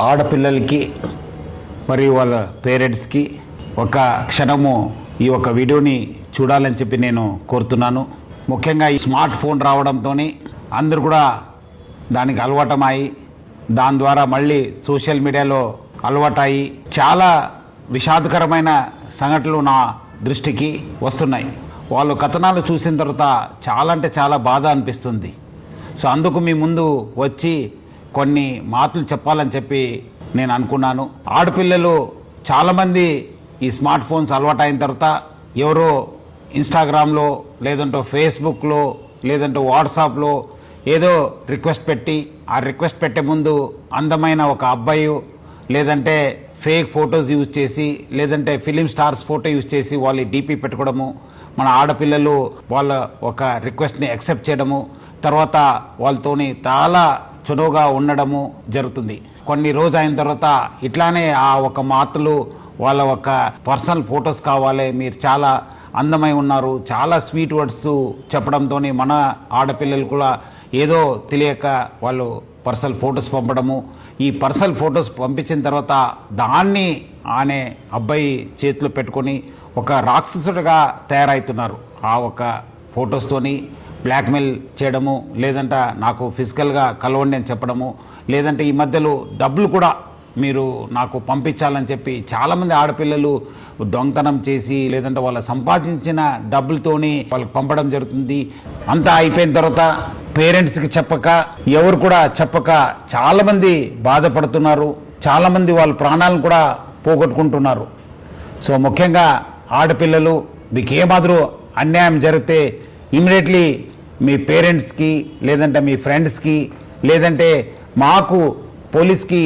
ఆడపిల్లలకి మరియు వాళ్ళ పేరెంట్స్కి ఒక క్షణము ఈ ఒక వీడియోని చూడాలని చెప్పి నేను కోరుతున్నాను. ముఖ్యంగా ఈ స్మార్ట్ ఫోన్ రావడంతో అందరూ కూడా దానికి అలవాటమై దాని ద్వారా మళ్ళీ సోషల్ మీడియాలో అలవాటయి చాలా విషాదకరమైన సంఘటనలు నా దృష్టికి వస్తున్నాయి. వాళ్ళు కథనాలు చూసిన తర్వాత చాలా అంటే చాలా బాధ అనిపిస్తుంది. సో అందుకు మీ ముందు వచ్చి కొన్ని మాటలు చెప్పాలని చెప్పి నేను అనుకున్నాను. ఆడపిల్లలు చాలామంది ఈ స్మార్ట్ ఫోన్స్ అలవాటు అయిన తర్వాత ఎవరో ఇన్స్టాగ్రామ్లో లేదంటే ఫేస్బుక్లో లేదంటే వాట్సాప్లో ఏదో రిక్వెస్ట్ పెట్టి ఆ రిక్వెస్ట్ పెట్టే ముందు అందమైన ఒక అబ్బాయి లేదంటే ఫేక్ ఫొటోస్ యూజ్ చేసి లేదంటే ఫిలిం స్టార్స్ ఫోటో యూజ్ చేసి వాళ్ళు డీపీ పెట్టుకోవడము, మన ఆడపిల్లలు వాళ్ళ ఒక రిక్వెస్ట్ని యాక్సెప్ట్ చేయడము, తర్వాత వాళ్ళతోని చాలా చునువుగా ఉండడము జరుగుతుంది. కొన్ని రోజు అయిన తర్వాత ఇట్లానే ఆ ఒక మాటలు వాళ్ళ ఒక పర్సనల్ ఫొటోస్ కావాలి, మీరు చాలా అందమై ఉన్నారు, చాలా స్వీట్ వర్డ్స్ చెప్పడంతో మన ఆడపిల్లలు కూడా ఏదో తెలియక వాళ్ళు పర్సనల్ ఫొటోస్ పంపడము. ఈ పర్సనల్ ఫొటోస్ పంపించిన తర్వాత దాన్ని ఆనే అబ్బాయి చేతిలో పెట్టుకొని ఒక రాక్షసుడిగా తయారవుతున్నారు. ఆ ఒక ఫొటోస్తోని బ్లాక్మెయిల్ చేయడము, లేదంటే నాకు ఫిజికల్గా కలవండి అని చెప్పడము, లేదంటే ఈ మధ్యలో డబ్బులు కూడా మీరు నాకు పంపించాలని చెప్పి చాలామంది ఆడపిల్లలు దొంగతనం చేసి లేదంటే వాళ్ళ సంపాదించిన డబ్బులతోని వాళ్ళకి పంపడం జరుగుతుంది. అంతా అయిపోయిన తర్వాత పేరెంట్స్కి చెప్పక ఎవరు కూడా చెప్పక చాలామంది బాధపడుతున్నారు, చాలామంది వాళ్ళ ప్రాణాలను కూడా పోగొట్టుకుంటున్నారు. సో ముఖ్యంగా ఆడపిల్లలు మీకు ఏమాదిరూ అన్యాయం జరిగితే ఇమ్మీడియట్లీ మీ పేరెంట్స్కి లేదంటే మీ ఫ్రెండ్స్కి లేదంటే మాకు పోలీస్కి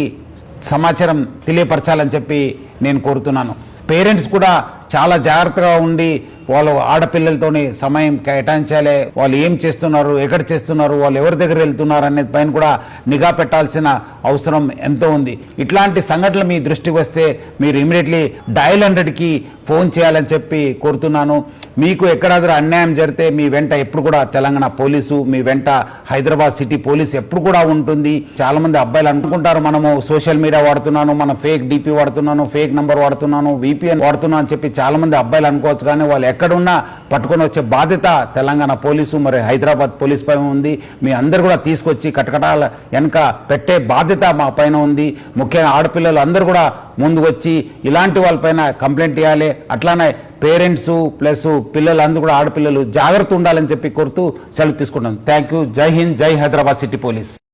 సమాచారం తెలియపరచాలని చెప్పి నేను కోరుతున్నాను. పేరెంట్స్ కూడా చాలా జాగ్రత్తగా ఉండి వాళ్ళు ఆడపిల్లలతోని సమయం కేటాయించాలి. వాళ్ళు ఏం చేస్తున్నారు, ఎక్కడ చేస్తున్నారు, వాళ్ళు ఎవరి దగ్గర వెళ్తున్నారు అనే పైన కూడా నిఘా పెట్టాల్సిన అవసరం ఎంతో ఉంది. ఇట్లాంటి సంఘటనలు మీ దృష్టికి వస్తే మీరు ఇమీడియట్లీ డయల్ 100కి ఫోన్ చేయాలని చెప్పి కోరుతున్నాను. మీకు ఎక్కడాదర అన్యాయం జరిగితే మీ వెంట ఎప్పుడు కూడా తెలంగాణ పోలీసు, మీ వెంట హైదరాబాద్ సిటీ పోలీసు ఎప్పుడు కూడా ఉంటుంది. చాలామంది అబ్బాయిలు అనుకుంటారు మనము సోషల్ మీడియా వాడుతున్నాను, మన ఫేక్ డీపీ వాడుతున్నాను, ఫేక్ నంబర్ వాడుతున్నాను, VPN వాడుతున్నాను అని చెప్పి చాలామంది అబ్బాయిలు అనుకోవచ్చు. కానీ వాళ్ళు ఎక్కడున్నా పట్టుకొని వచ్చే బాధ్యత తెలంగాణ పోలీసు మరి హైదరాబాద్ పోలీస్ పైన ఉంది. మీ అందరు కూడా తీసుకొచ్చి కటకటాల వెనక పెట్టే బాధ్యత మా పైన ఉంది. ముఖ్యంగా ఆడపిల్లలు అందరూ కూడా ముందు వచ్చి ఇలాంటి వాళ్ళపైన కంప్లైంట్ ఇవ్వాలి. అట్లానే పేరెంట్స్ ప్లస్ పిల్లలందరూ కూడా ఆడపిల్లలు జాగ్రత్త ఉండాలని చెప్పి కోరుతూ సెలవు తీసుకుంటాను. Thank you. జై హింద్, జై హైదరాబాద్ సిటీ పోలీస్.